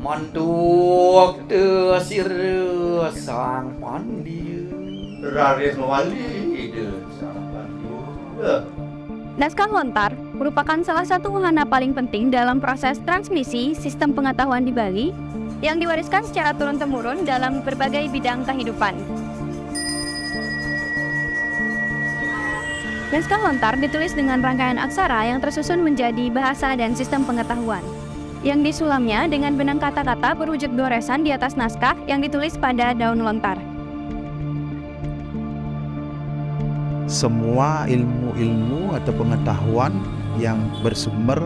Manduk de sire sang pandi raris mawali de sang pandu. Naskah lontar merupakan salah satu wahana paling penting dalam proses transmisi sistem pengetahuan di Bali yang diwariskan secara turun-temurun dalam berbagai bidang kehidupan. Naskah lontar ditulis dengan rangkaian aksara yang tersusun menjadi bahasa dan sistem pengetahuan, yang disulamnya dengan benang kata-kata berwujud goresan di atas naskah yang ditulis pada daun lontar. Semua ilmu-ilmu atau pengetahuan yang bersumber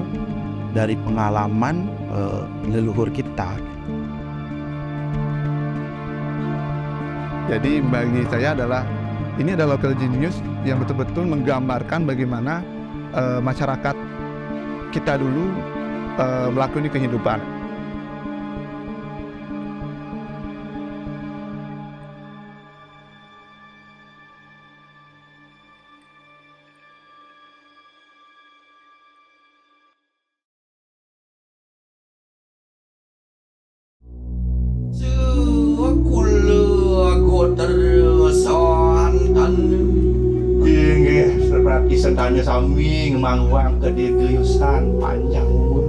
dari pengalaman leluhur kita. Jadi bagi saya ini adalah local genius yang betul-betul menggambarkan bagaimana masyarakat kita dulu melakoni kehidupan. Seperti sedanya sami ngemangwang kedegeyusan panjang umur.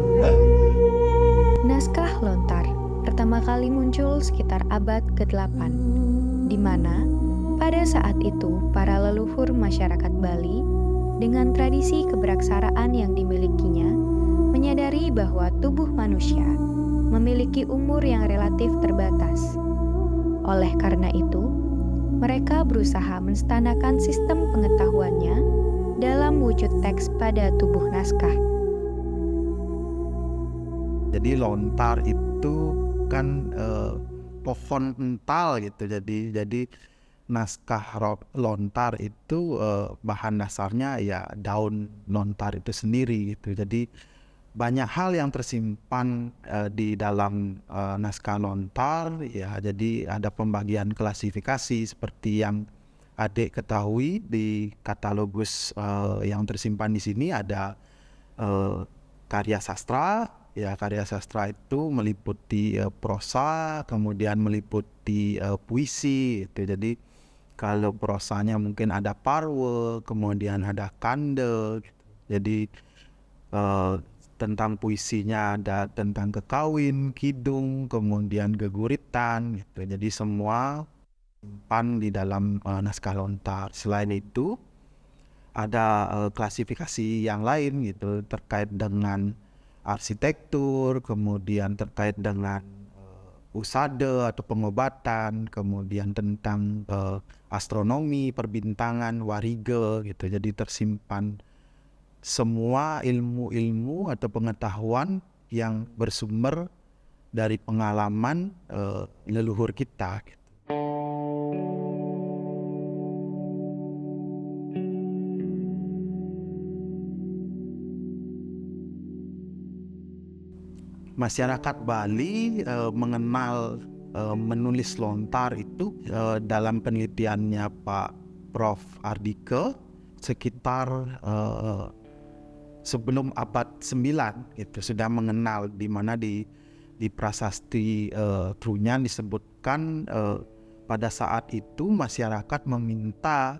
Naskah lontar pertama kali muncul sekitar abad ke-8, di mana pada saat itu para leluhur masyarakat Bali dengan tradisi keberaksaraan yang dimilikinya menyadari bahwa tubuh manusia memiliki umur yang relatif terbatas. Oleh karena itu, mereka berusaha menstandarkan sistem pengetahuannya dalam wujud teks pada tubuh naskah. Jadi lontar itu kan pohon kental gitu. Jadi naskah lontar itu bahan dasarnya ya daun lontar itu sendiri gitu. Jadi banyak hal yang tersimpan di dalam naskah lontar ya. Jadi ada pembagian klasifikasi seperti yang adik ketahui di katalogus yang tersimpan di sini ada karya sastra. Ya, karya sastra itu meliputi prosa, kemudian meliputi puisi gitu. Jadi kalau prosanya mungkin ada parwe, kemudian ada kande gitu. Jadi tentang puisinya ada tentang kekawin, kidung, kemudian geguritan gitu. Jadi semua simpan di dalam naskah lontar. Selain itu ada klasifikasi yang lain gitu terkait dengan arsitektur, kemudian terkait dengan usade atau pengobatan, kemudian tentang astronomi, perbintangan, warige gitu. Jadi tersimpan semua ilmu-ilmu atau pengetahuan yang bersumber dari pengalaman leluhur kita gitu. Masyarakat Bali mengenal menulis lontar itu dalam penelitiannya Pak Prof. Ardike sekitar sebelum abad 9 itu sudah mengenal, di mana di prasasti Trunyan disebutkan pada saat itu masyarakat meminta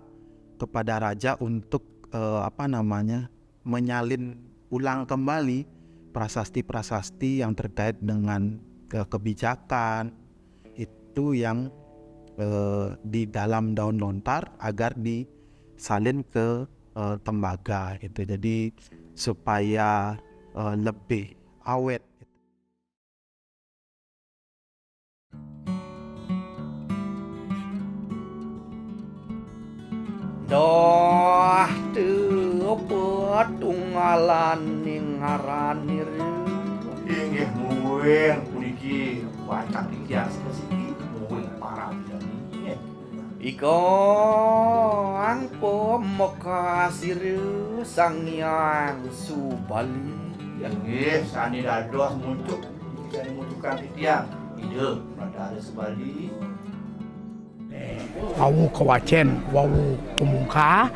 kepada raja untuk menyalin ulang kembali prasasti-prasasti yang terkait dengan kebijakan itu yang di dalam daun lontar agar disalin ke tembaga gitu. Jadi supaya lebih awet. Doh teu petunggalan ning ngaranir. Inggih mueng puniki wacak dikias kesiki mueng parah jani. Iko angpo mokasir sang yang subali. Inggih sani dados muncul. Sani munculkan titiang. Ide pada ada sebali. Wawu kewacen, wawu pemungka,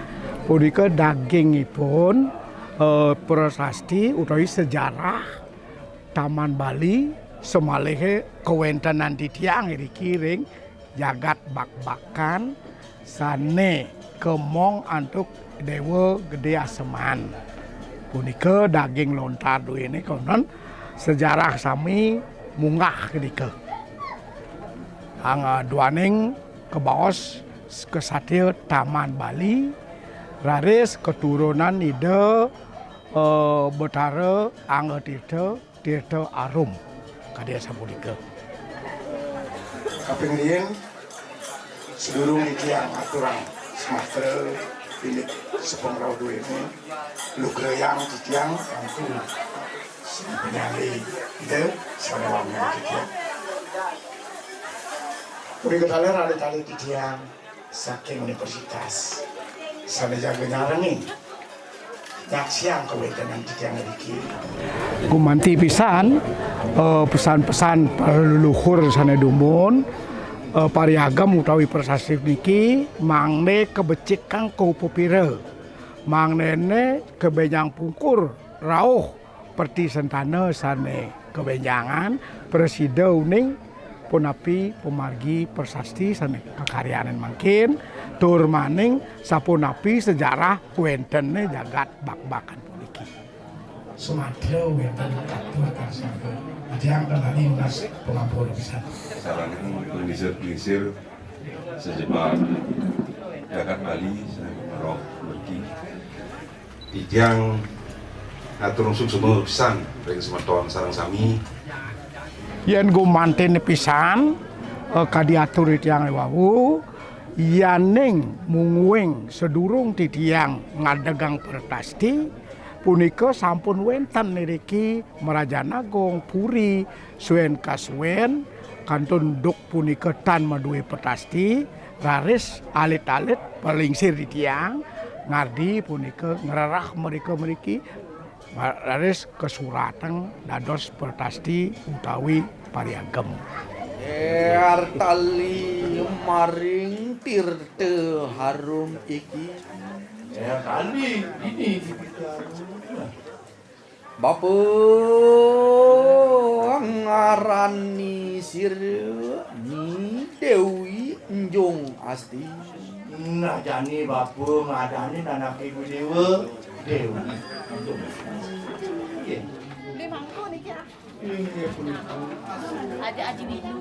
punika dagingipun prasasti utawi sejarah Taman Bali semalehe kewentenan di tiang dikiring jagat bak-bakan sane kemong antuk dewa gede aseman. Punika daging lontar ini konon sejarah sami munggah kedike. Duaning kebaos kesatria Taman Bali, raris keturunan ide Betara Angga Tirta Arum kadia sapunika. Kapingrian sedurung ikiang aturan Sumatera ini sepengrau dua ini lugreyang titiang angku penyali ide sama wangi titiang. Kuri ketalir tali titiang saking universitas sana jaga nyarengi nyak siang kewetenan titiang diki. Gumanti pisan pesan-pesan para leluhur sana dumun pariagam utawi persasif niki mangne kebecik kang kaupupira mangne kebenjang pungkur rauh perti sentana sane kebenjangan presida uning punapi pemargi persasti sane kekaryaan mangkin tur maning sapunapi sejarah kuentene jagat bak-bakan puniki. Sumatera wenten katur kasaga yang kenali nas pengampun bisa. Sarang pelisir sejebak jagat Bali roh berki tiang atur unsur semua pisan dari semeton sarang sami Yen gumanten pisan kadiatur tiang wau yaning mungwing sedurung titiang ngadegang pertasti punika sampun wenten niriki Merajanagong Puri suen kasuen kantun duk punika tan maduwe pertasti raris alit-alit pelingsir titiang ngardi punika ngerarah mereka raris kesuratan dados pertasti utawi pariagem. Tali maring tirte harum iki. Tali ini Bapa ngarani sire ni Dewi Enjong Asti. nah jani bapu ngadani anak ibu dewa dewa. Ini mangko nih ya. Ada aji bidu.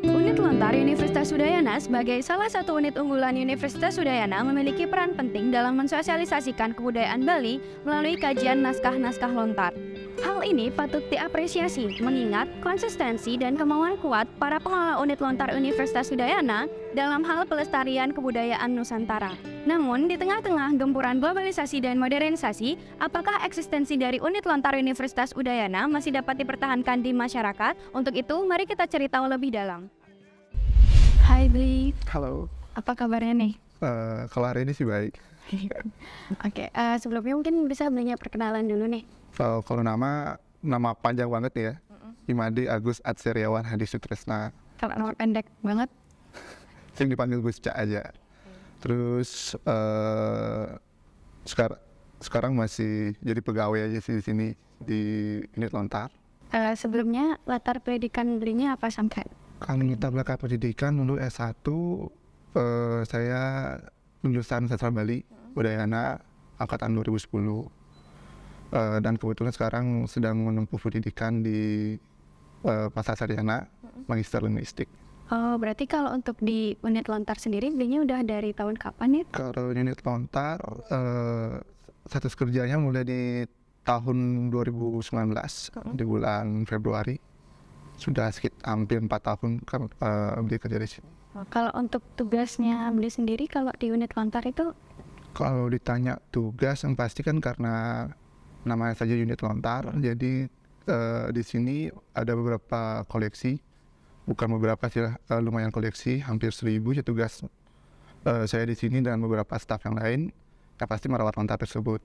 Unit Lontar Universitas Udayana sebagai salah satu unit unggulan Universitas Udayana memiliki peran penting dalam mensosialisasikan kebudayaan Bali melalui kajian naskah-naskah lontar. Hal ini patut diapresiasi mengingat konsistensi dan kemauan kuat para pengelola unit lontar Universitas Udayana dalam hal pelestarian kebudayaan Nusantara. Namun, di tengah-tengah gempuran globalisasi dan modernisasi, apakah eksistensi dari unit lontar Universitas Udayana masih dapat dipertahankan di masyarakat? Untuk itu, mari kita cari tahu lebih dalam. Hai Bli, Halo, apa kabarnya nih? kalau hari ini sih baik. Oke, sebelumnya mungkin bisa Blinya perkenalan dulu nih. Kalau nama panjang banget ya. Imade Agus Atsiriawan Hadi Sutresna. Kalau nama pendek banget, Sering dipanggil Gus Ca aja. Terus sekarang masih jadi pegawai aja sih di sini di unit lontar. sebelumnya latar pendidikan Blinya apa sampai? Kalau kita belakang pendidikan dulu S1 saya lulusan sastra Bali Udayana angkatan 2010 dan kebetulan sekarang sedang menempuh pendidikan di Pasar Sarjana Magister Linguistik. Oh, berarti kalau untuk di unit lontar sendiri Blinya udah dari tahun kapan ya? Kalau unit lontar status kerjanya mulai di tahun 2019 di bulan Februari. Sudah hampir 4 tahun kan Beli kerja di sini. Kalau untuk tugasnya Bli sendiri kalau di unit lontar itu? Kalau ditanya tugas yang pasti kan karena namanya saja unit lontar, jadi di sini ada beberapa koleksi, bukan beberapa sih, lumayan koleksi, hampir 1000 ya tugas saya di sini dan beberapa staf yang lain yang pasti merawat lontar tersebut.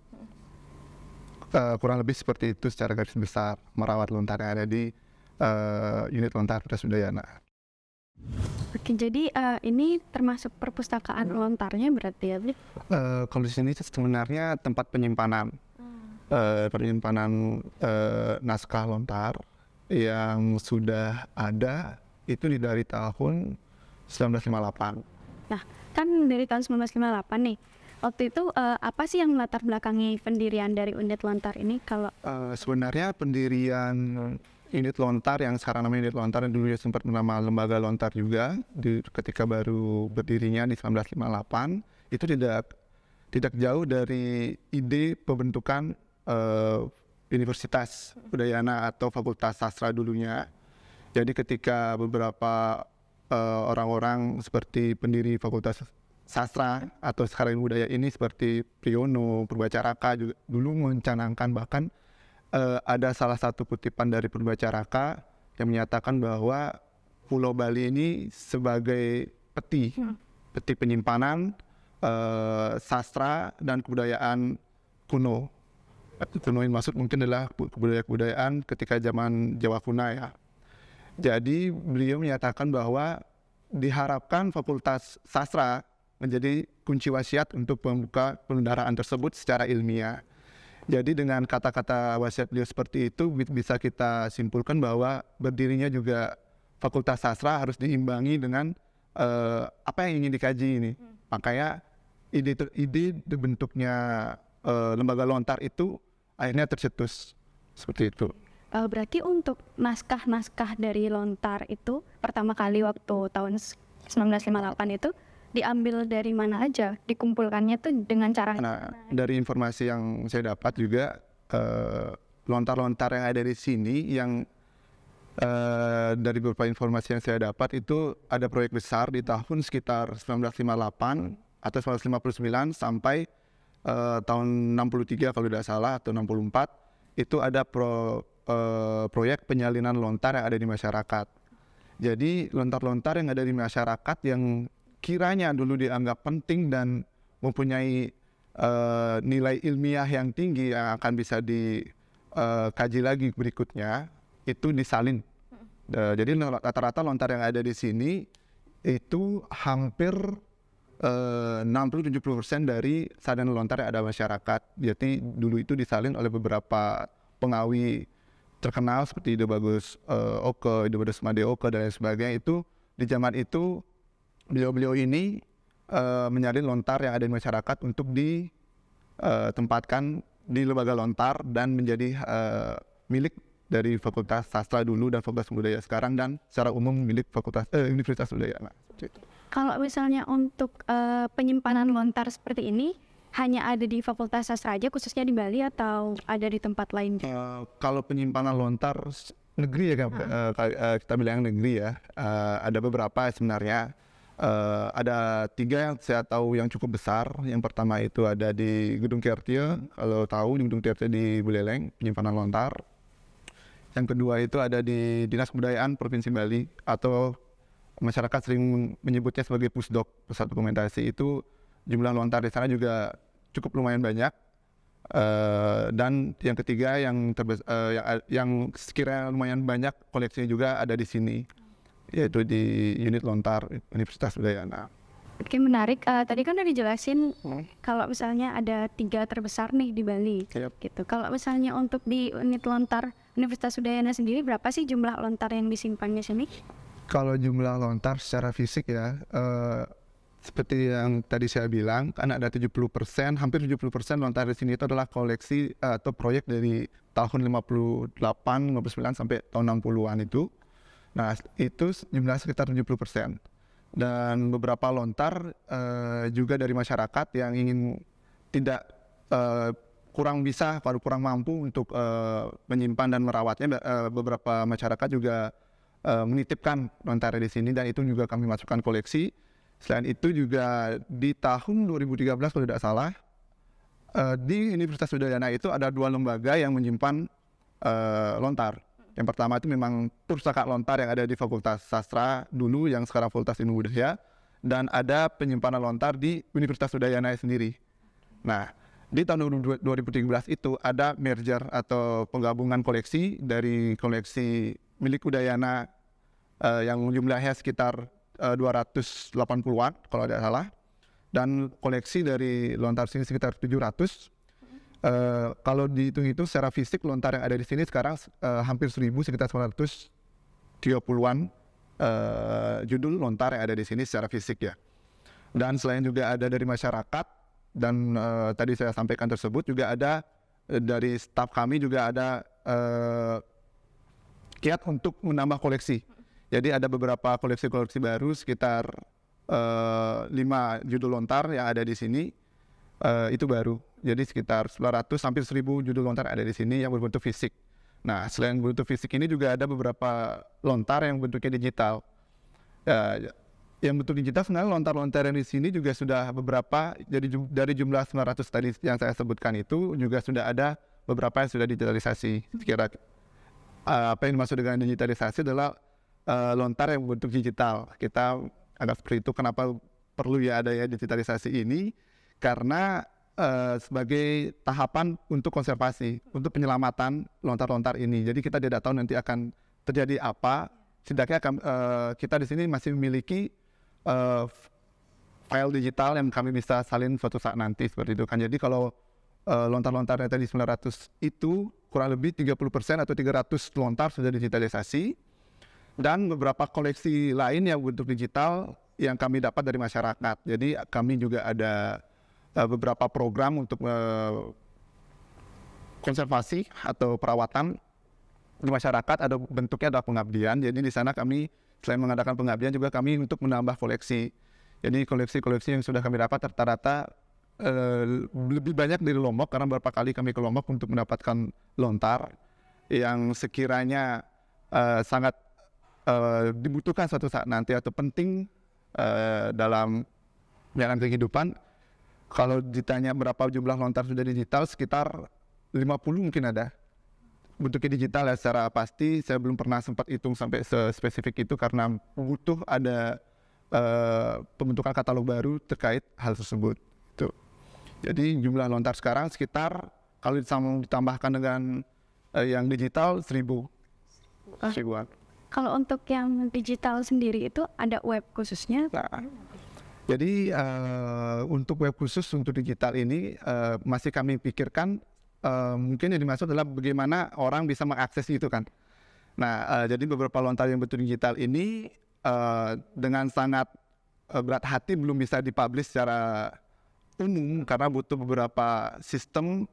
Kurang lebih seperti itu secara garis besar merawat lontar yang ada di unit lontar Universitas Udayana. Oke, jadi ini termasuk perpustakaan lontarnya berarti ya, Bli? Kalau di sini sebenarnya tempat penyimpanan naskah lontar yang sudah ada itu dari tahun 1958. Nah, kan dari tahun 1958 nih. Waktu itu apa sih yang melatar belakangi pendirian dari unit lontar ini? Kalau Sebenarnya pendirian unit lontar yang sekarang namanya unit lontar, yang dulu sempat bernama lembaga lontar juga, ketika baru berdirinya di 1958, itu tidak jauh dari ide pembentukan Universitas Udayana atau Fakultas Sastra dulunya. Jadi ketika beberapa orang-orang seperti pendiri Fakultas Sastra atau sekarang budaya ini seperti Priyono, Purbacaraka juga dulu mencanangkan, bahkan ada salah satu kutipan dari Purbacaraka yang menyatakan bahwa Pulau Bali ini sebagai peti penyimpanan sastra dan kebudayaan kuno. Kuno yang maksud mungkin adalah kebudayaan ketika zaman Jawa kuno ya. Jadi beliau menyatakan bahwa diharapkan Fakultas Sastra menjadi kunci wasiat untuk membuka penundaraan tersebut secara ilmiah. Jadi dengan kata-kata wasiat beliau seperti itu bisa kita simpulkan bahwa berdirinya juga Fakultas Sastra harus diimbangi dengan apa yang ingin dikaji ini. Makanya ide bentuknya lembaga lontar itu akhirnya tercetus seperti itu. berarti untuk naskah-naskah dari lontar itu pertama kali waktu tahun 1958 itu diambil dari mana aja? Dikumpulkannya tuh dengan cara dari informasi yang saya dapat juga lontar-lontar yang ada di sini yang dari beberapa informasi yang saya dapat itu ada proyek besar di tahun sekitar 1958 atau 1959 sampai tahun 63 kalau tidak salah atau 64 itu ada proyek penyalinan lontar yang ada di masyarakat. Jadi lontar-lontar yang ada di masyarakat yang kiranya dulu dianggap penting dan mempunyai nilai ilmiah yang tinggi yang akan bisa dikaji lagi berikutnya itu disalin. Jadi rata-rata lontar yang ada di sini itu hampir 60-70% dari salinan lontar yang ada masyarakat. Jadi dulu itu disalin oleh beberapa pengawi terkenal seperti Ide Bagus Oke, Ide Bagus Made Oke dan lain sebagainya. Itu di zaman itu beliau-beliau ini menyalin lontar yang ada di masyarakat untuk ditempatkan di lembaga lontar dan menjadi milik dari Fakultas Sastra dulu dan Fakultas Budaya sekarang dan secara umum milik Universitas Udayana. Kalau misalnya untuk penyimpanan lontar seperti ini hanya ada di Fakultas Sastra aja khususnya di Bali atau ada di tempat lain? Kalau penyimpanan lontar negeri ya kita bilang negeri ya, ada beberapa sebenarnya. Ada 3 yang saya tahu yang cukup besar. Yang pertama itu ada di Gedung Tirta, kalau tahu di Gedung Tirta di Buleleng, penyimpanan lontar. Yang kedua itu ada di Dinas Kebudayaan Provinsi Bali atau masyarakat sering menyebutnya sebagai Pusdok, Pusat Dokumentasi. Itu jumlah lontar di sana juga cukup lumayan banyak. Dan yang ketiga yang sekiranya lumayan banyak koleksinya juga ada di sini, yaitu di unit lontar Universitas Udayana. Oke, menarik. Tadi kan udah dijelasin kalau misalnya ada 3 terbesar nih di Bali. Gitu. Kalau misalnya untuk di unit lontar Universitas Udayana sendiri berapa sih jumlah lontar yang disimpan di sini? Kalau jumlah lontar secara fisik ya, seperti yang tadi saya bilang, kan ada 70%, hampir 70% lontar di sini itu adalah koleksi atau proyek dari tahun 58, 59 sampai tahun 60-an itu. Nah, itu jumlah sekitar 70%. Dan beberapa lontar juga dari masyarakat yang ingin tidak kurang bisa, kurang mampu untuk menyimpan dan merawatnya. Beberapa masyarakat juga menitipkan lontar di sini dan itu juga kami masukkan koleksi. Selain itu juga di tahun 2013 kalau tidak salah, di Universitas Udayana itu ada 2 lembaga yang menyimpan lontar. Yang pertama itu memang Pustaka Lontar yang ada di Fakultas Sastra dulu yang sekarang Fakultas Ilmu Budaya, dan ada penyimpanan lontar di Universitas Udayana sendiri. Nah, di tahun 2013 itu ada merger atau penggabungan koleksi dari koleksi milik Udayana yang jumlahnya sekitar 280-an kalau tidak salah, dan koleksi dari lontar sini sekitar 700. Kalau dihitung itu secara fisik lontar yang ada di sini sekarang hampir 1000, sekitar 930-an judul lontar yang ada di sini secara fisik ya. Dan selain juga ada dari masyarakat dan tadi saya sampaikan tersebut, juga ada dari staf kami juga ada kiat untuk menambah koleksi. Jadi ada beberapa koleksi-koleksi baru sekitar 5 judul lontar yang ada di sini. Itu baru. Jadi sekitar 900 hampir 1000 judul lontar ada di sini yang berbentuk fisik. Nah, selain bentuk fisik ini juga ada beberapa lontar yang bentuknya digital. Yang bentuk digital sebenarnya lontar-lontar yang di sini juga sudah beberapa, jadi dari jumlah 900 tadi yang saya sebutkan itu juga sudah ada beberapa yang sudah digitalisasi. Kira apa yang dimaksud dengan digitalisasi adalah lontar yang bentuk digital. Kita agak seperti itu. Kenapa perlu ya ada ya digitalisasi ini? Karena sebagai tahapan untuk konservasi, untuk penyelamatan lontar-lontar ini. Jadi kita tidak tahu nanti akan terjadi apa. Setidaknya kita di sini masih memiliki file digital yang kami bisa salin suatu saat nanti seperti itu kan. Jadi kalau lontar-lontar yang tadi 900 itu kurang lebih 30% atau 300 lontar sudah digitalisasi, dan beberapa koleksi lain yang bentuk digital yang kami dapat dari masyarakat. Jadi kami juga ada beberapa program untuk konservasi atau perawatan di masyarakat, ada bentuknya adalah pengabdian. Jadi di sana kami selain mengadakan pengabdian juga kami untuk menambah koleksi. Jadi koleksi-koleksi yang sudah kami dapat rata-rata lebih banyak dari Lombok, karena beberapa kali kami ke Lombok untuk mendapatkan lontar yang sekiranya sangat dibutuhkan suatu saat nanti atau penting dalam jalan kehidupan. Kalau ditanya berapa jumlah lontar sudah digital, sekitar 50 mungkin ada. Bentuknya digital ya secara pasti, saya belum pernah sempat hitung sampai spesifik itu karena butuh ada pembentukan katalog baru terkait hal tersebut. Tuh. Jadi jumlah lontar sekarang sekitar kalau ditambahkan dengan yang digital 1000-an. Kalau untuk yang digital sendiri itu ada web khususnya? Nah, jadi untuk web khusus untuk digital ini masih kami pikirkan. Mungkin yang dimaksud adalah bagaimana orang bisa mengakses itu kan. Nah, jadi beberapa lontar yang bentuk digital ini dengan sangat berat hati belum bisa dipublish secara umum karena butuh beberapa sistem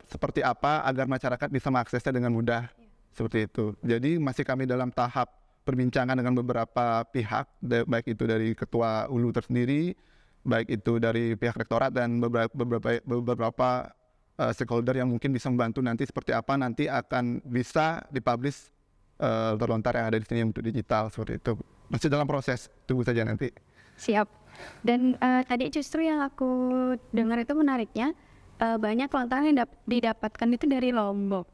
seperti apa agar masyarakat bisa mengaksesnya dengan mudah, seperti itu. Jadi masih kami dalam tahap perbincangan dengan beberapa pihak, baik itu dari Ketua Ulu tersendiri, baik itu dari pihak rektorat dan beberapa stakeholder yang mungkin bisa membantu nanti seperti apa nanti akan bisa dipublish lontar yang ada di sini untuk digital seperti itu. Masih dalam proses, tunggu saja nanti. Siap. Dan tadi justru yang aku dengar itu menariknya banyak lontar yang didapatkan itu dari Lombok.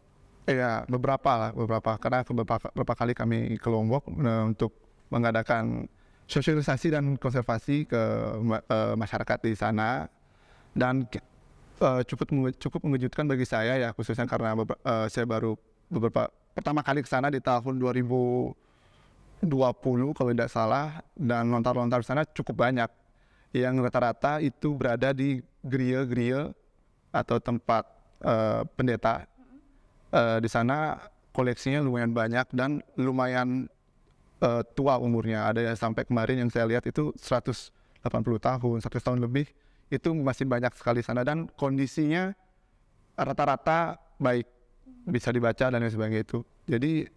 Iya, beberapa. Karena beberapa kali kami ke Lombok untuk mengadakan sosialisasi dan konservasi ke masyarakat di sana, dan cukup mengejutkan bagi saya ya, khususnya karena saya baru pertama kali ke sana di tahun 2020 kalau tidak salah, dan lontar-lontar di sana cukup banyak yang rata-rata itu berada di geria-geria atau tempat pendeta. Di sana koleksinya lumayan banyak dan lumayan tua umurnya. Ada yang sampai kemarin yang saya lihat itu 180 tahun, 100 tahun lebih. Itu masih banyak sekali sana dan kondisinya rata-rata baik, bisa dibaca dan lain sebagainya itu. Jadi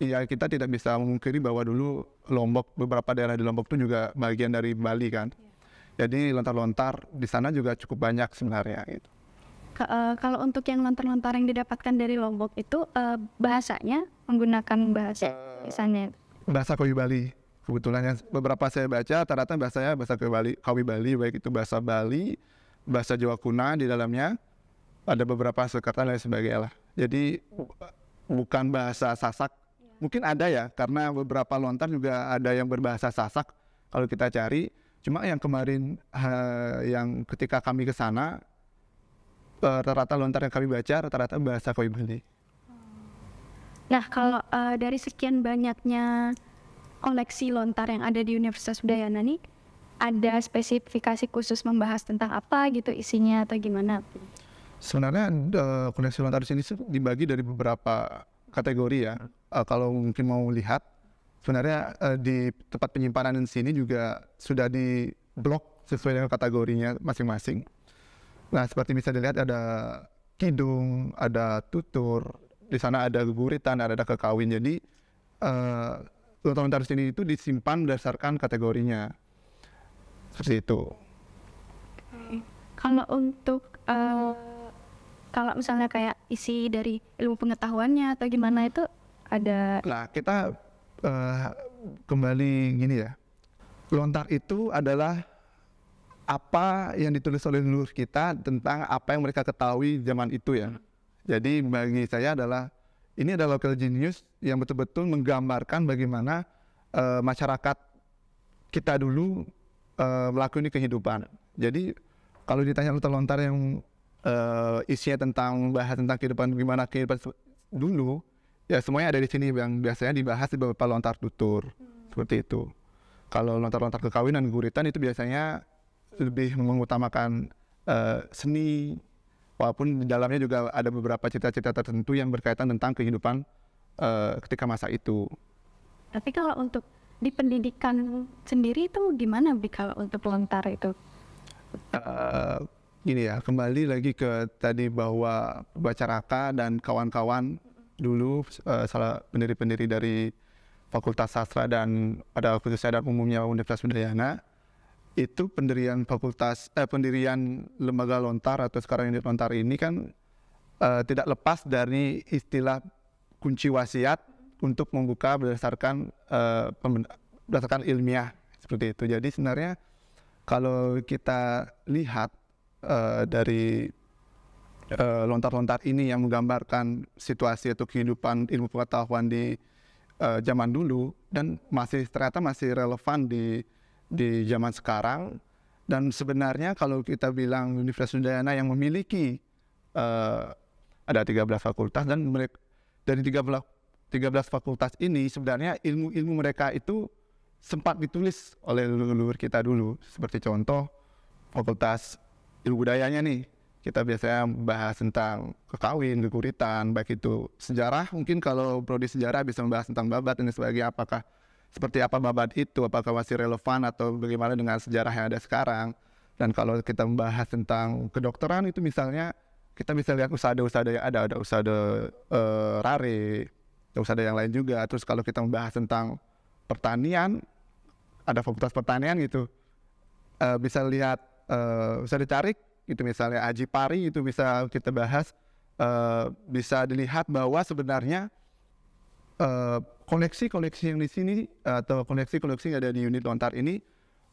ya kita tidak bisa memungkiri bahwa dulu Lombok, beberapa daerah di Lombok itu juga bagian dari Bali kan. Jadi lontar-lontar di sana juga cukup banyak sebenarnya gitu. Kalau untuk yang lontar-lontar yang didapatkan dari Lombok itu bahasanya menggunakan bahasa misalnya bahasa Kawi Bali. Kebetulan yang beberapa saya baca rata-rata bahasanya bahasa Kawi Bali, baik itu bahasa Bali, bahasa Jawa Kuna di dalamnya, ada beberapa Sanskerta dan lain sebagainya lah. Jadi bukan bahasa Sasak, mungkin ada ya, karena beberapa lontar juga ada yang berbahasa Sasak. kalau kita cari. Cuma yang kemarin yang ketika kami ke sana rata-rata lontar yang kami baca rata-rata bahasa Kawi Bali. Nah, kalau dari sekian banyaknya koleksi lontar yang ada di Universitas Udayana nih, ada spesifikasi khusus membahas tentang apa gitu isinya atau gimana? Sebenarnya koleksi lontar di sini dibagi dari beberapa kategori ya. Kalau mungkin mau lihat, sebenarnya di tempat penyimpanan di sini juga sudah di blok sesuai dengan kategorinya masing-masing. Nah, seperti bisa dilihat ada kidung, ada tutur, di sana ada guritan, ada kekawin. Jadi lontar-lontar di sini itu disimpan berdasarkan kategorinya. Seperti itu. Kalau untuk kalau misalnya kayak isi dari ilmu pengetahuannya atau gimana itu ada. Nah, kita kembali gini ya. Lontar itu adalah apa yang ditulis oleh leluhur kita tentang apa yang mereka ketahui zaman itu ya. Jadi bagi saya ini adalah local genius yang betul-betul menggambarkan bagaimana masyarakat kita dulu melakukan kehidupan. Jadi kalau ditanya lontar-lontar yang isinya bahas tentang kehidupan gimana kehidupan dulu, ya semuanya ada di sini yang biasanya dibahas di beberapa lontar tutur seperti itu. Kalau lontar-lontar kekawinan guritan itu biasanya lebih mengutamakan seni, walaupun di dalamnya juga ada beberapa cita-cita tertentu yang berkaitan tentang kehidupan ketika masa itu. Tapi kalau untuk di pendidikan sendiri itu gimana Bi kalau untuk lontar itu? Gini ya, kembali lagi ke tadi bahwa Baca Raka dan kawan-kawan dulu salah pendiri-pendiri dari Fakultas Sastra dan pada khususnya dan umumnya Universitas Udayana, itu pendirian lembaga lontar atau sekarang unit lontar ini kan tidak lepas dari istilah kunci wasiat untuk membuka berdasarkan ilmiah seperti itu. Jadi sebenarnya kalau kita lihat dari lontar-lontar ini yang menggambarkan situasi atau kehidupan ilmu pengetahuan di zaman dulu dan ternyata masih relevan di zaman sekarang. Dan sebenarnya kalau kita bilang Universitas Udayana yang memiliki ada 13 fakultas dan dari 13 fakultas ini sebenarnya ilmu mereka itu sempat ditulis oleh leluhur kita dulu. Seperti contoh Fakultas Ilmu Budayanya nih, kita biasanya bahas tentang kekawin, keguritan, baik itu sejarah. Mungkin kalau prodi sejarah bisa membahas tentang babat dan sebagainya, seperti apa babat itu, apakah masih relevan atau bagaimana dengan sejarah yang ada sekarang. Dan kalau kita membahas tentang kedokteran itu misalnya, kita bisa lihat usada-usada yang ada usada rare, ada usada yang lain juga. Terus kalau kita membahas tentang pertanian, ada fakultas pertanian gitu, bisa lihat, bisa dicari itu misalnya Aji Pari itu bisa kita bahas, bisa dilihat bahwa sebenarnya koleksi-koleksi yang di sini atau koleksi-koleksi yang ada di unit lontar ini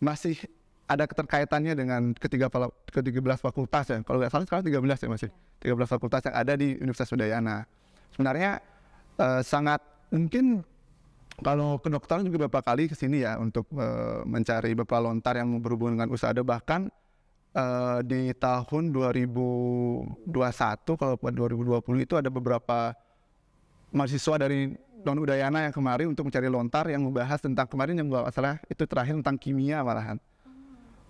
masih ada keterkaitannya dengan ke-13 fakultas ya. Kalau nggak salah sekarang 13 ya masih 13 fakultas yang ada di Universitas Udayana. Sebenarnya sangat mungkin kalau kedokteran juga beberapa kali ke sini ya untuk mencari beberapa lontar yang berhubungan dengan usada, bahkan di tahun 2021 kalau buat 2020 itu ada beberapa mahasiswa dari non Udayana yang kemarin untuk mencari lontar yang membahas tentang kemarin yang nggak salah itu terakhir tentang kimia malahan.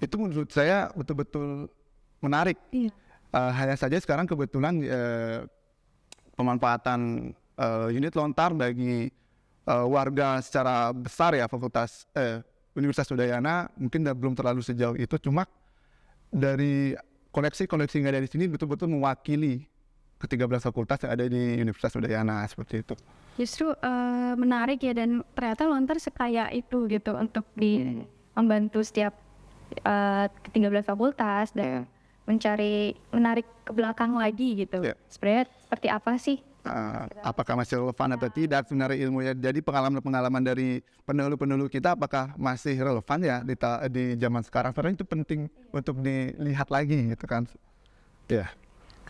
Itu menurut saya betul-betul menarik. Iya. Hanya saja sekarang kebetulan pemanfaatan unit lontar bagi warga secara besar ya Fakultas Universitas Udayana mungkin belum terlalu sejauh itu, cuma dari koleksi-koleksi yang ada di sini betul-betul mewakili ke-13 fakultas yang ada di Universitas Udayana seperti itu. Justru menarik ya, dan ternyata lontar sekaya itu gitu untuk membantu setiap ke-13 fakultas dan menarik ke belakang lagi gitu. Yeah. Sebenarnya seperti apa sih? Apakah masih relevan atau tidak sebenarnya ilmunya. Jadi pengalaman-pengalaman dari pendahulu-pendahulu kita apakah masih relevan ya di zaman sekarang. Karena itu penting untuk dilihat lagi gitu kan. Ya. Yeah.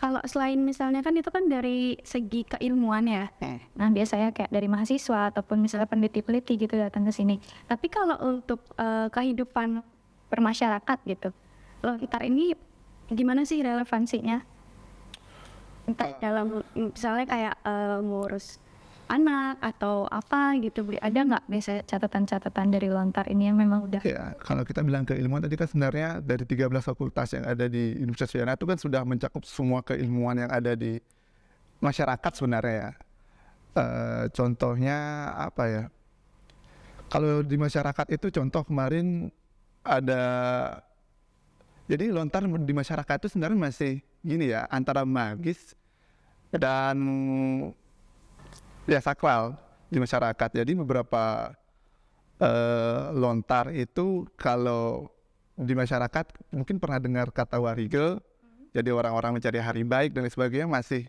Kalau selain misalnya kan itu kan dari segi keilmuan ya. Nah biasanya kayak dari mahasiswa ataupun misalnya peneliti-peneliti gitu datang ke sini. Tapi kalau untuk kehidupan bermasyarakat gitu, lontar ini gimana sih relevansinya? Entah dalam misalnya kayak ngurus anak atau apa gitu, ada nggak biasanya catatan-catatan dari lontar ini yang memang udah? Ya, kalau kita bilang keilmuan tadi kan sebenarnya dari 13 fakultas yang ada di Universitas Udayana itu kan sudah mencakup semua keilmuan yang ada di masyarakat sebenarnya ya. Contohnya apa ya? Kalau di masyarakat itu contoh kemarin ada, jadi lontar di masyarakat itu sebenarnya masih gini ya, antara magis dan ya sakral di masyarakat. Jadi beberapa lontar itu kalau di masyarakat mungkin pernah dengar kata warigel, jadi orang-orang mencari hari baik dan lain sebagainya, masih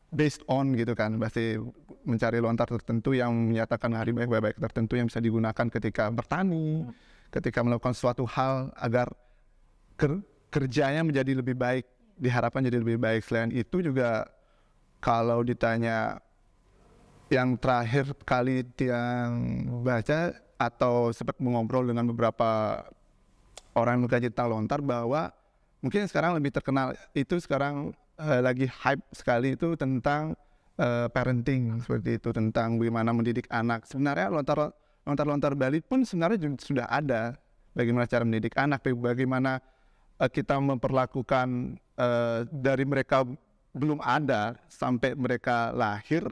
based on gitu kan, masih mencari lontar tertentu yang menyatakan hari baik tertentu yang bisa digunakan ketika bertani, ketika melakukan suatu hal agar kerjanya menjadi lebih baik, diharapkan jadi lebih baik. Selain itu juga kalau ditanya yang terakhir kali yang baca atau sempat mengobrol dengan beberapa orang yang mengkaji tentang lontar, bahwa mungkin sekarang lebih terkenal itu sekarang lagi hype sekali itu tentang parenting, seperti itu, tentang bagaimana mendidik anak. Sebenarnya lontar Bali pun sebenarnya sudah ada bagaimana cara mendidik anak, bagaimana kita memperlakukan dari mereka belum ada sampai mereka lahir,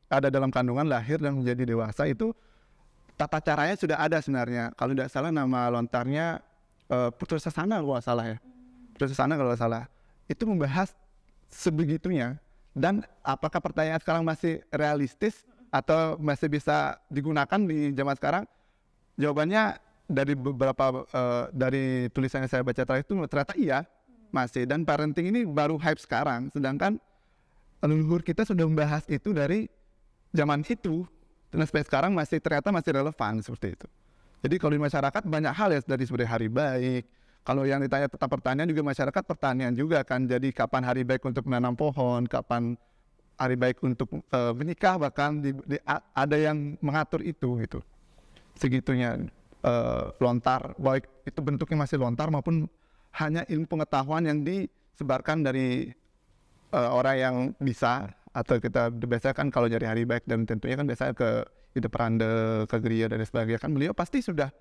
ada dalam kandungan, lahir dan menjadi dewasa, itu tata caranya sudah ada sebenarnya. Kalau tidak salah nama lontarnya Putra Sasana kalau nggak salah ya. Putra Sasana kalau nggak salah. Itu membahas sebegitunya. Dan apakah pertanyaan sekarang masih realistis atau masih bisa digunakan di zaman sekarang? Jawabannya dari beberapa dari tulisan yang saya baca terakhir itu ternyata iya, masih. Dan parenting ini baru hype sekarang, sedangkan leluhur kita sudah membahas itu dari zaman itu, dan sampai sekarang ternyata masih relevan seperti itu. Jadi kalau di masyarakat banyak hal ya, dari seperti hari baik. Kalau yang ditanya tentang pertanian juga, masyarakat pertanian juga kan. Jadi kapan hari baik untuk menanam pohon, kapan hari baik untuk menikah, bahkan ada yang mengatur itu gitu. Segitunya lontar, baik itu bentuknya masih lontar maupun hanya ilmu pengetahuan yang disebarkan dari orang yang bisa, atau kita biasanya kan kalau jadi hari baik dan tentunya kan biasanya ke Ide Peranda, ke Geria dan sebagainya, kan beliau pasti sudah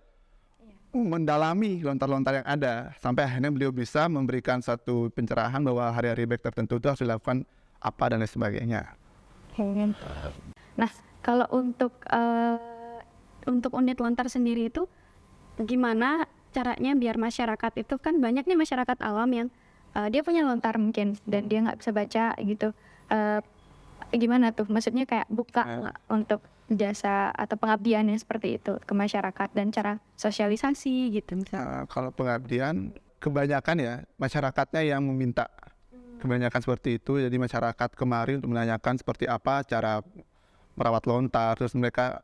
mendalami lontar-lontar yang ada sampai akhirnya beliau bisa memberikan satu pencerahan bahwa hari-hari baik tertentu itu harus dilakukan apa dan lain sebagainya. Nah, kalau untuk unit lontar sendiri itu gimana caranya biar masyarakat itu, kan banyak nih masyarakat awam yang dia punya lontar mungkin dan dia nggak bisa baca gitu. Gimana tuh? Maksudnya kayak buka untuk jasa atau pengabdiannya seperti itu ke masyarakat dan cara sosialisasi gitu misalnya. Kalau pengabdian kebanyakan ya masyarakatnya yang meminta, kebanyakan seperti itu. Jadi masyarakat kemari untuk menanyakan seperti apa cara merawat lontar, terus mereka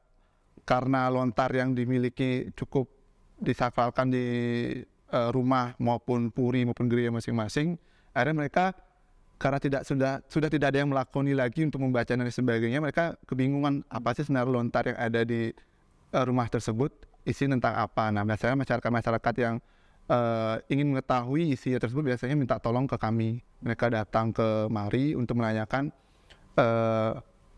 karena lontar yang dimiliki cukup disakralkan di rumah maupun puri maupun gereja masing-masing, akhirnya mereka karena sudah tidak ada yang melakoni lagi untuk membaca dan sebagainya, mereka kebingungan apa sih sebenarnya lontar yang ada di rumah tersebut, isi tentang apa. Nah, biasanya masyarakat yang ingin mengetahui isi tersebut biasanya minta tolong ke kami. Mereka datang ke mari untuk menanyakan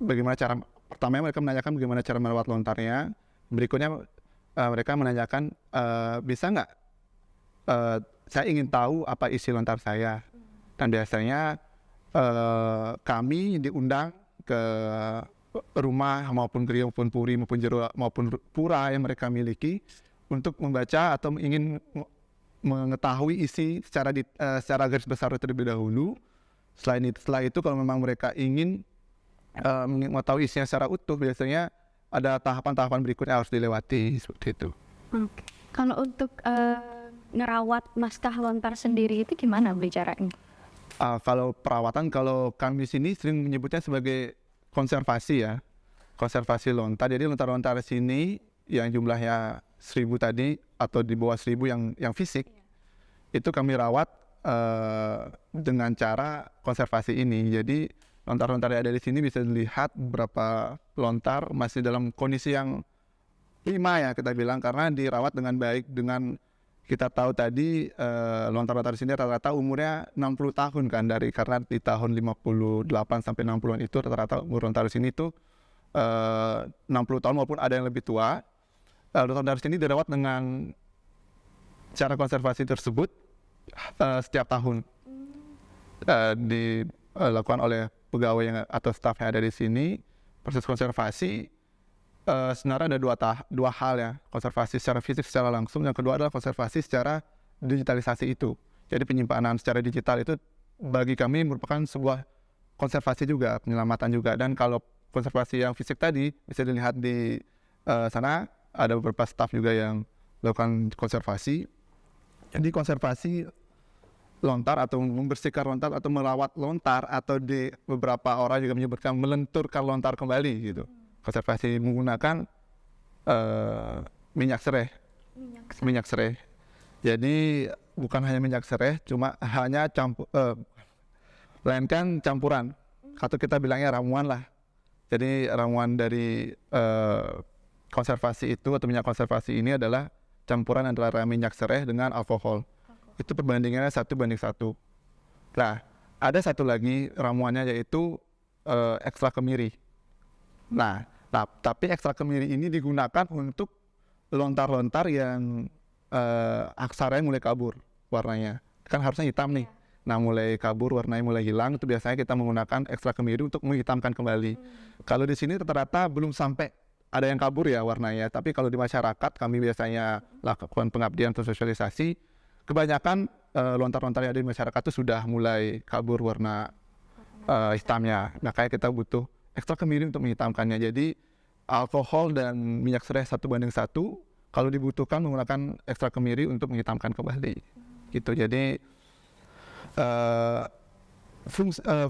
bagaimana cara, pertamanya mereka menanyakan bagaimana cara merawat lontarnya. Berikutnya mereka menanyakan bisa nggak saya ingin tahu apa isi lontar saya. Dan biasanya kami diundang ke rumah maupun gereja maupun puri maupun jero maupun pura yang mereka miliki untuk membaca atau ingin mengetahui isi secara garis besar terlebih dahulu. Setelah itu kalau memang mereka ingin mengetahui isinya secara utuh, biasanya ada tahapan-tahapan berikutnya harus dilewati seperti itu. Oke. Kalau untuk ngerawat naskah lontar sendiri itu gimana bicaranya? Kalau perawatan, kalau kami di sini sering menyebutnya sebagai konservasi ya, konservasi lontar. Jadi lontar-lontar sini yang jumlahnya 1000 tadi atau di bawah 1000 yang fisik, itu kami rawat dengan cara konservasi ini. Jadi lontar-lontar yang ada di sini bisa dilihat beberapa lontar masih dalam kondisi yang prima ya kita bilang, karena dirawat dengan baik. Dengan kita tahu tadi lontar-lontar di sini rata-rata umurnya 60 tahun kan, karena di tahun 58 sampai 60-an itu rata-rata umur lontar di sini itu 60 tahun maupun ada yang lebih tua. Lontar di sini dirawat dengan cara konservasi tersebut setiap tahun dilakukan oleh pegawai yang atau staf yang ada di sini. Proses konservasi sebenarnya ada dua hal ya, konservasi secara fisik secara langsung, yang kedua adalah konservasi secara digitalisasi itu. Jadi penyimpanan secara digital itu bagi kami merupakan sebuah konservasi juga, penyelamatan juga. Dan kalau konservasi yang fisik tadi bisa dilihat di sana ada beberapa staf juga yang melakukan konservasi. Jadi konservasi lontar atau membersihkan lontar atau merawat lontar, atau di beberapa orang juga menyebutkan melenturkan lontar kembali gitu. Konservasi menggunakan minyak serai. Jadi bukan hanya minyak serai, hanya melainkan campuran, atau kita bilangnya ramuan lah. Jadi ramuan dari konservasi itu atau minyak konservasi ini adalah campuran antara minyak serai dengan alkohol. Itu perbandingannya 1:1. Nah, ada satu lagi ramuannya, yaitu ekstrak kemiri. Nah, tapi ekstrak kemiri ini digunakan untuk lontar-lontar yang aksaranya mulai kabur warnanya. Kan harusnya hitam nih. Nah, mulai kabur, warnanya mulai hilang, itu biasanya kita menggunakan ekstrak kemiri untuk menghitamkan kembali. Kalau di sini rata-rata belum sampai ada yang kabur ya warnanya, tapi kalau di masyarakat kami biasanya lakukan pengabdian atau sosialisasi, kebanyakan lontar-lontar yang ada di masyarakat itu sudah mulai kabur warna hitamnya. Makanya kita butuh ekstrak kemiri untuk menghitamkannya. Jadi alkohol dan minyak serai 1:1, kalau dibutuhkan menggunakan ekstrak kemiri untuk menghitamkan kembali. Gitu. Jadi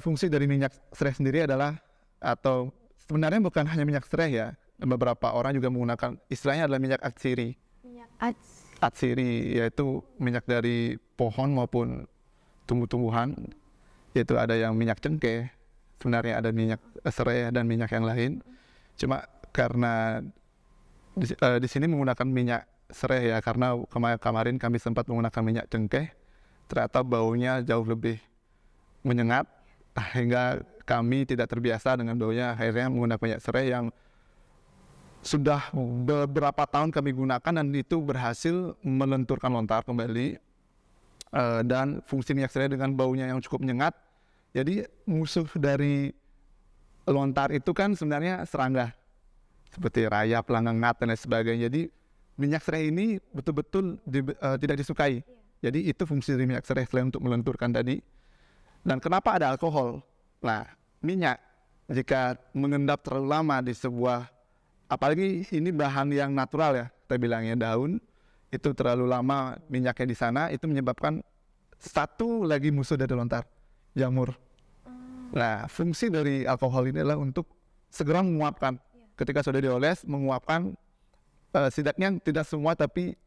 fungsi dari minyak serai sendiri adalah, atau sebenarnya bukan hanya minyak serai ya, beberapa orang juga menggunakan istilahnya adalah minyak atsiri. Atsiri yaitu minyak dari pohon maupun tumbuh-tumbuhan, yaitu ada yang minyak cengkeh, sebenarnya ada minyak serai dan minyak yang lain. Cuma karena di sini menggunakan minyak serai ya, karena kemarin kami sempat menggunakan minyak cengkeh, ternyata baunya jauh lebih menyengat, hingga kami tidak terbiasa dengan baunya, akhirnya menggunakan minyak serai yang sudah beberapa tahun kami gunakan, dan itu berhasil melenturkan lontar kembali. Dan fungsi minyak serai dengan baunya yang cukup menyengat, jadi musuh dari lontar itu kan sebenarnya serangga seperti rayap, langgangat dan lain sebagainya. Jadi minyak serai ini betul-betul tidak disukai. Jadi itu fungsi dari minyak serai selain untuk melenturkan tadi. Dan kenapa ada alkohol? Nah, minyak jika mengendap terlalu lama di sebuah, apalagi ini bahan yang natural ya, kita bilangnya daun, itu terlalu lama minyaknya di sana, itu menyebabkan satu lagi musuh dari lontar, jamur. Nah, fungsi dari alkohol ini adalah untuk segera menguapkan. Ketika sudah dioles, menguapkan, setidaknya tidak semua, tapi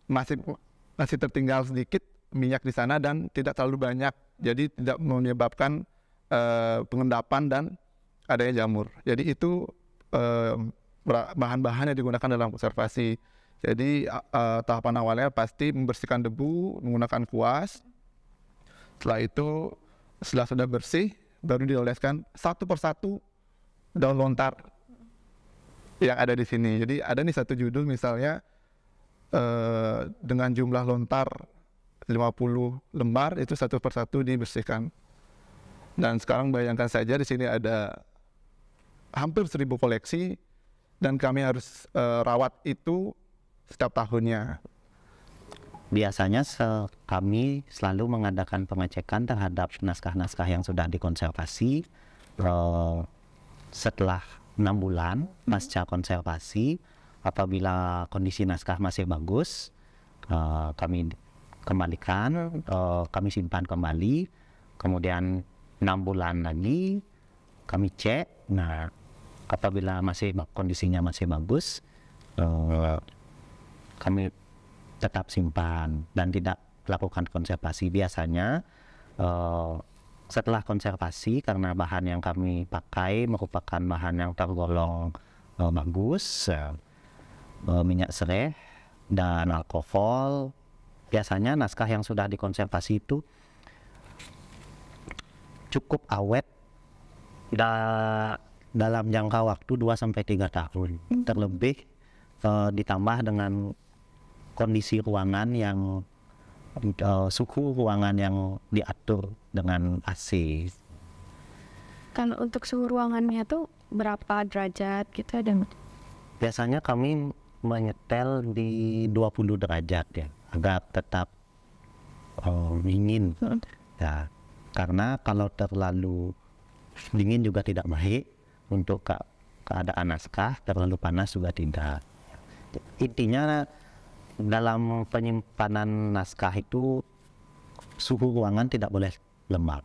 masih tertinggal sedikit minyak di sana dan tidak terlalu banyak, jadi tidak menyebabkan pengendapan dan adanya jamur. Jadi itu bahan-bahan yang digunakan dalam konservasi. Jadi tahapan awalnya pasti membersihkan debu menggunakan kuas. Setelah itu, setelah sudah bersih, baru dioleskan satu persatu daun lontar yang ada di sini. Jadi ada nih satu judul misalnya dengan jumlah lontar 50 lembar, itu satu persatu dibersihkan. Dan sekarang bayangkan saja di sini ada hampir 1000 koleksi, dan kami harus rawat itu setiap tahunnya. Biasanya kami selalu mengadakan pengecekan terhadap naskah-naskah yang sudah dikonservasi setelah 6 bulan pasca konservasi. Apabila kondisi naskah masih bagus, kami kembalikan, kami simpan kembali. Kemudian 6 bulan lagi kami cek. Nah, apabila kondisinya masih bagus, kami tetap simpan dan tidak lakukan konservasi. Biasanya setelah konservasi, karena bahan yang kami pakai merupakan bahan yang tergolong bagus, minyak serai dan alkohol, biasanya naskah yang sudah dikonservasi itu cukup awet dalam jangka waktu 2-3 tahun. Terlebih ditambah dengan kondisi ruangan yang suhu ruangan yang diatur dengan AC. Kalau untuk suhu ruangannya tuh berapa derajat gitu ada? Biasanya kami menyetel di 20 derajat ya, agar tetap dingin. Ya, karena kalau terlalu dingin juga tidak baik untuk keadaan naskah, terlalu panas juga tidak. Intinya dalam penyimpanan naskah itu suhu ruangan tidak boleh lembab.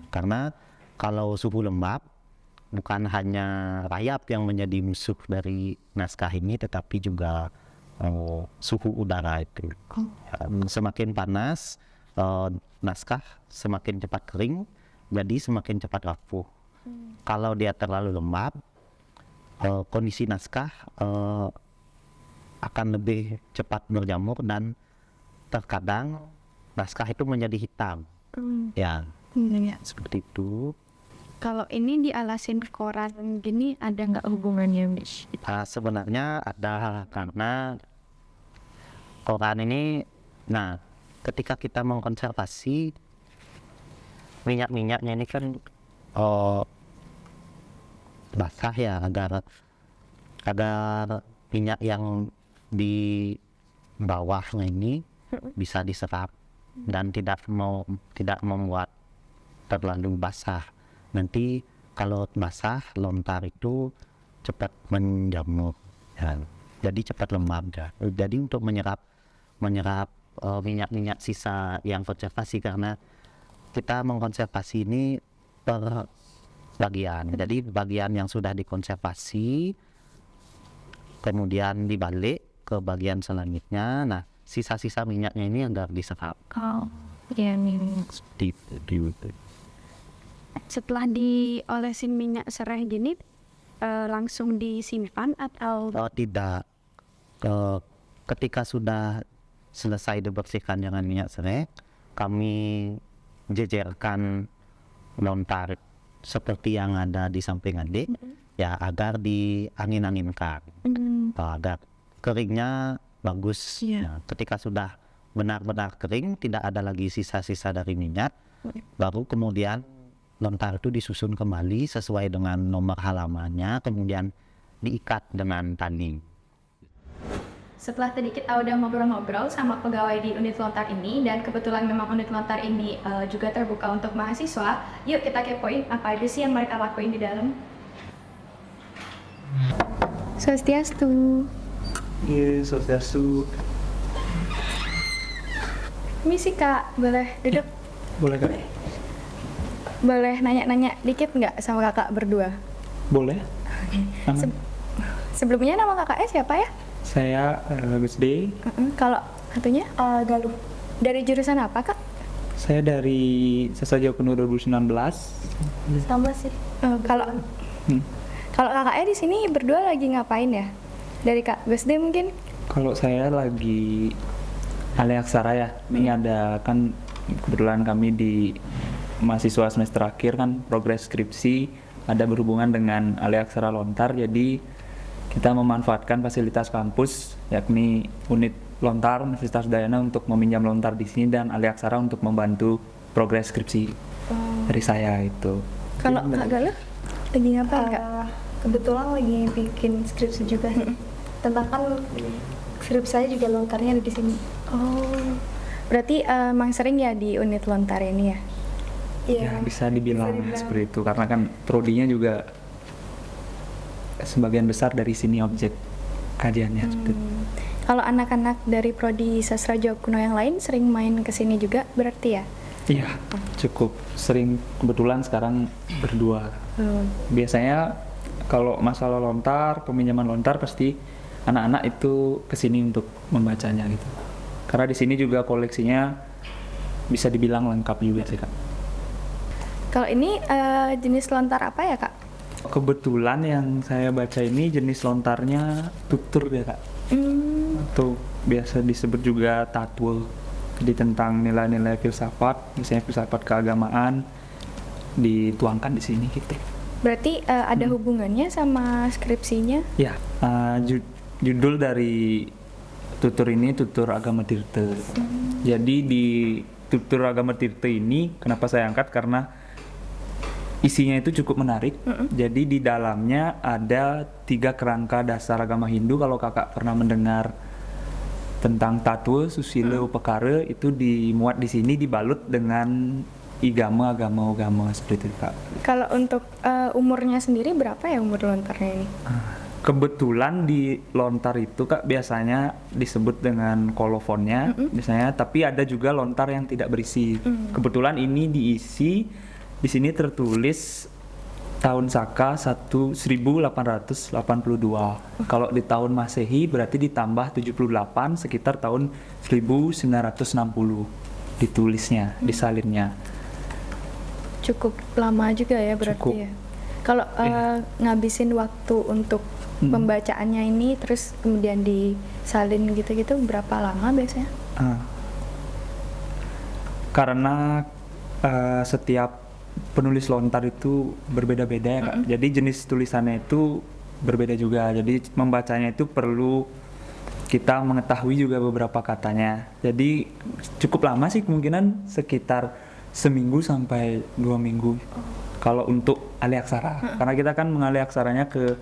Karena kalau suhu lembab, bukan hanya rayap yang menjadi musuh dari naskah ini, tetapi juga suhu udara itu. Semakin panas naskah, semakin cepat kering, jadi semakin cepat rapuh. Kalau dia terlalu lembab, kondisi naskah akan lebih cepat berjamur dan terkadang naskah itu menjadi hitam. Ya, seperti itu. Kalau ini dialasin koran gini ada nggak hubungannya? Sebenarnya ada, karena koran ini, nah ketika kita mengkonservasi minyak-minyaknya ini kan basah ya, agar minyak yang di bawahnya ini bisa diserap dan tidak membuat terlalu basah. Nanti kalau basah, lontar itu cepat menjamur ya. Jadi cepat lembab ya. Jadi untuk menyerap minyak-minyak sisa yang konservasi, karena kita mengkonservasi ini per bagian. Jadi bagian yang sudah dikonservasi kemudian dibalik ke bagian selanjutnya. Nah, sisa-sisa minyaknya ini agar diserap. Iya nih. Seperti itu. Setelah diolesin minyak serai gini langsung disimpan atau? Tidak. Ketika sudah selesai dibersihkan dengan minyak serai, kami jejerkan lontar seperti yang ada di samping adik, ya, agar diangin-anginkan, agar keringnya bagus. Nah, ketika sudah benar-benar kering, tidak ada lagi sisa-sisa dari minyak, baru kemudian lontar itu disusun kembali sesuai dengan nomor halamannya, kemudian diikat dengan tanding. Setelah tadi kita udah ngobrol-ngobrol sama pegawai di unit lontar ini, dan kebetulan memang unit lontar ini juga terbuka untuk mahasiswa, yuk kita kepoin apa aja sih yang mereka lakuin di dalam. Swastiastu. Iya, Swastiastu. Misi Kak, boleh duduk? Boleh Kak. Boleh nanya-nanya dikit nggak sama kakak berdua? Boleh. Sebelumnya nama kakaknya siapa ya? Saya Gus D. Kalau satunya? Galuh. Dari jurusan apa Kak? Saya dari Sastra Penuh 2019. Sama sih. Kalau kakaknya di sini berdua lagi ngapain ya? Dari Kak Gus D mungkin? Kalau saya lagi Aliaksara ya. Ini ada kan kebetulan kami di mahasiswa semester akhir kan progres skripsi ada berhubungan dengan Aliaksara Lontar, jadi kita memanfaatkan fasilitas kampus yakni unit lontar Universitas Udayana untuk meminjam lontar di sini dan Aliaksara untuk membantu progres skripsi dari saya itu. Kalau Kak Galuh lagi ngapain Kak? Kebetulan lagi bikin skripsi juga sih. Tentang kan skripsi saya juga lontarnya ada di sini. Oh, berarti emang sering ya di unit lontar ini ya? Ya, bisa dibilang seperti itu karena kan prodinya juga sebagian besar dari sini objek kajiannya. Kalau anak-anak dari prodi sastra Jawa kuno yang lain sering main ke sini juga berarti ya? Iya, cukup sering, kebetulan sekarang berdua. Biasanya kalau masalah lontar, peminjaman lontar pasti anak-anak itu kesini untuk membacanya gitu. Karena di sini juga koleksinya bisa dibilang lengkap juga sih Kak. Kalau ini jenis lontar apa ya Kak? Kebetulan yang saya baca ini jenis lontarnya tutur ya Kak. Atau biasa disebut juga tatwul. Jadi tentang nilai-nilai filsafat, misalnya filsafat keagamaan dituangkan di sini gitu. Berarti ada hubungannya sama skripsinya? Ya, judul dari tutur ini tutur agama Tirta. Jadi di tutur agama Tirta ini kenapa saya angkat karena isinya itu cukup menarik. Jadi di dalamnya ada 3 kerangka dasar agama Hindu. Kalau kakak pernah mendengar tentang tatwa, susila, upakara, itu dimuat di sini, dibalut dengan agama seperti itu Kak. Kalau untuk umurnya sendiri berapa ya umur lontarnya ini? Kebetulan di lontar itu Kak biasanya disebut dengan kolofonnya misalnya, tapi ada juga lontar yang tidak berisi. Kebetulan ini diisi, di sini tertulis tahun Saka 1882. Kalau di tahun Masehi berarti ditambah 78 sekitar tahun 1960 ditulisnya, disalinnya. Cukup lama juga ya berarti Cukup. ya. Kalau ngabisin waktu untuk pembacaannya ini terus kemudian disalin gitu-gitu berapa lama biasanya? Karena setiap penulis lontar itu berbeda-beda ya Kak. Jadi jenis tulisannya itu berbeda juga. Jadi membacanya itu perlu kita mengetahui juga beberapa katanya. Jadi cukup lama sih, kemungkinan sekitar seminggu sampai 2 minggu. Kalau untuk alih aksara, karena kita kan mengalih aksaranya ke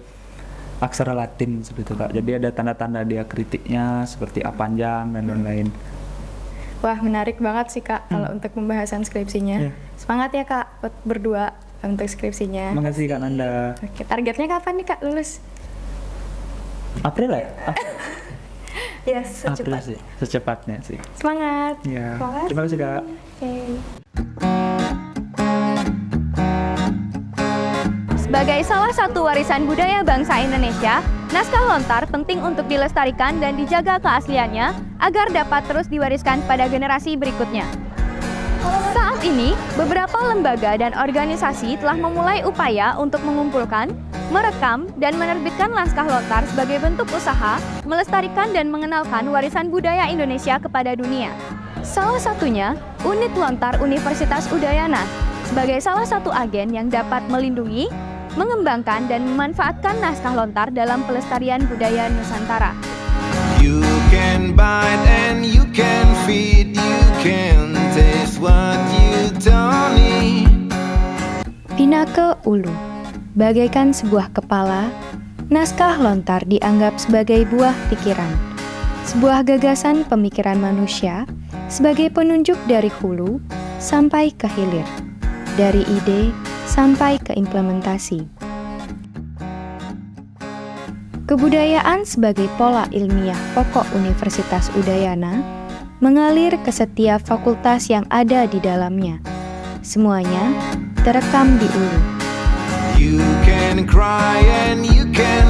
aksara Latin seperti itu Kak. Jadi ada tanda-tanda diakritiknya seperti A panjang dan lain-lain. Wah, menarik banget sih Kak kalau untuk pembahasan skripsinya. Semangat ya Kak buat berdua untuk skripsinya. Makasih Kak Nanda. Oke, targetnya kapan nih Kak lulus? April ya? Ya, April sih, secepatnya sih. Semangat. Ya. Semangat. Terima kasih Kak. Oke. Sebagai salah satu warisan budaya bangsa Indonesia, naskah lontar penting untuk dilestarikan dan dijaga keasliannya agar dapat terus diwariskan pada generasi berikutnya. Saat ini, beberapa lembaga dan organisasi telah memulai upaya untuk mengumpulkan, merekam, dan menerbitkan naskah lontar sebagai bentuk usaha melestarikan dan mengenalkan warisan budaya Indonesia kepada dunia. Salah satunya, Unit Lontar Universitas Udayana, sebagai salah satu agen yang dapat melindungi, mengembangkan, dan memanfaatkan naskah lontar dalam pelestarian budaya Nusantara. You can bite and you can feed, you can taste what you don't eat. Pinaka Ulu, bagaikan sebuah kepala, naskah lontar dianggap sebagai buah pikiran, sebuah gagasan pemikiran manusia sebagai penunjuk dari hulu sampai ke hilir, dari ide sampai ke implementasi. Kebudayaan sebagai pola ilmiah pokok Universitas Udayana mengalir ke setiap fakultas yang ada di dalamnya. Semuanya terekam di Ulu. You can cry and you can